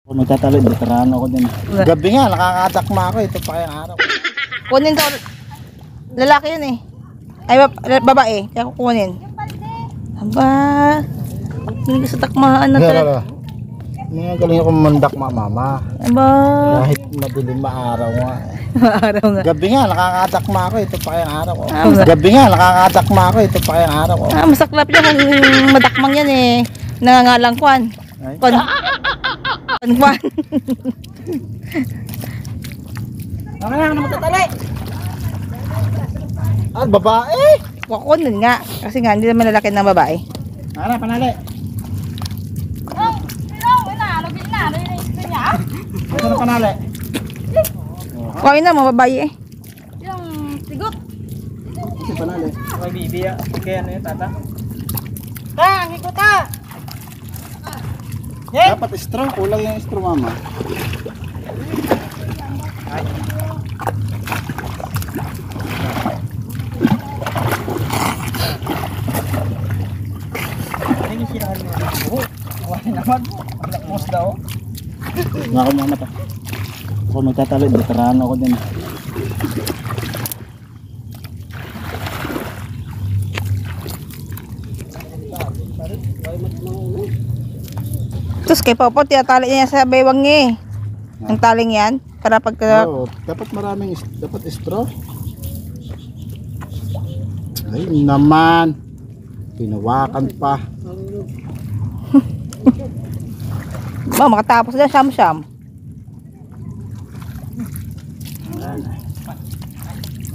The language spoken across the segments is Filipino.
Magtatalid, veterano ako din. Gabi nga, nakakatakma ako. Ito pa kayang araw. Kunin to. Lalaki yun eh. Ay, babae. Kaya kukunin. Aba. Hindi sa takmaan na to. Mga galing ako mandakma, mama. Aba. Kahit madilim maaraw nga. Maaraw nga. Gabi nga, nakakatakma ako. Ito pa kayang araw. Gabi nga, nakakatakma ako. Ito pa kayang araw. Masaklap yan kung madakmang yan eh. Nangangalang kwan. Kwan. Kwan. Ano nga naman tatali? Ah, babae? Kukunin nga. Kasi nga, hindi naman lalaki ng babae. Ara, panali. Ano na panali? Kuhain na, mga babae eh. Yung sigot. Si panali. May bibi ya. Kaya ano yun, tata? Bang, hikuta. Dapat straw. Kulang yung straw, mama. Ano yung sinahan mo? Oo. Wala naman. Black moss daw. Nga ako mama to. Ako magtatalid, veterano ako din. Tapos kay Popo, tinatali niya sa baywang niya eh. Ang taling yan. Para pag... Oo, dapat maraming dapat straw. Ay naman. Pinawakan pa. makatapos na siyam-siyam.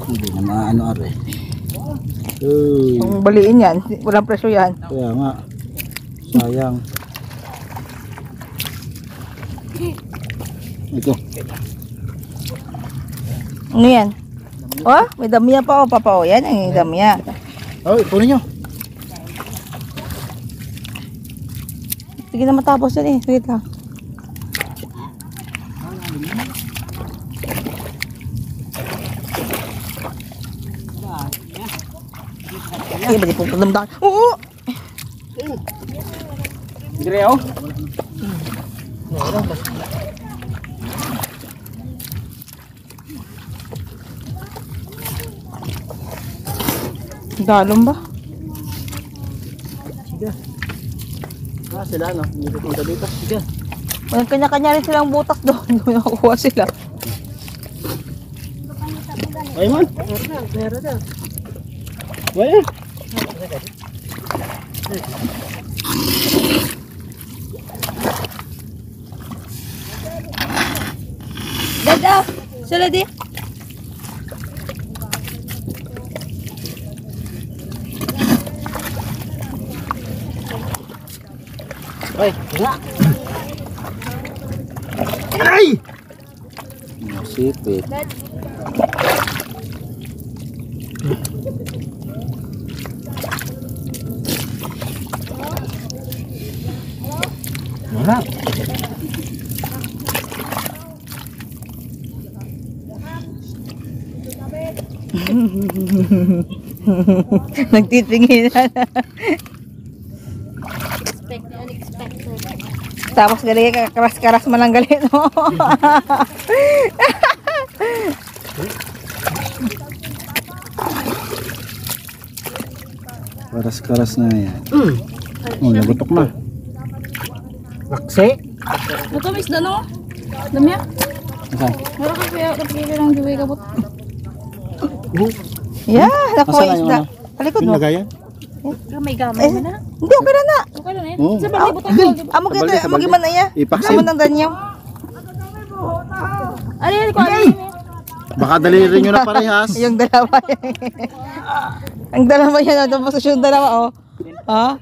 Hindi na maano are. Uy. Kung baliin yan, walang presyo yan. Kaya nga. Sayang. Ito. Ano yan? Oh, may damiya pa o papa o. Yan ang damiya. Oh, ipunin nyo. Sige na matapos yan eh. Wait lang. Ay, bali po damdamin. Oo! Dire ako. Dalom ba? Sige. Ah, sila no. Hindi ko punta dito. Sige. Walang kanya-kanya rin silang butas doon. Doon nakukuha sila. Ay man. Meron na. Wala. Dada! Sila di? Ay, wala. Ay! Masipit. Wala. Nagtitingin na. Tapos galing ka karas-karas man lang galing mo. Karas-karas na yan. Oh, nagutok na. Laksi? Buto mis dano. Damya. Asan? Wala ka kaya kapili lang giway kabot. Yeah, nakuha Asan na yung isda. ano? Talikod mo. Pinagayan? Gamay-gamay mo na. Hindi, okay na na. Okay na eh. Oo. Sa bali buto ko. Amo Sa balde, kita, sa amo balde. giman na iya. Ipaksin. Amo nang danyaw. Ari ko ano. Baka daliri nyo na parehas. Yung dalawa. Ang dalawa yan, tapos yung dalawa, oh. Ha?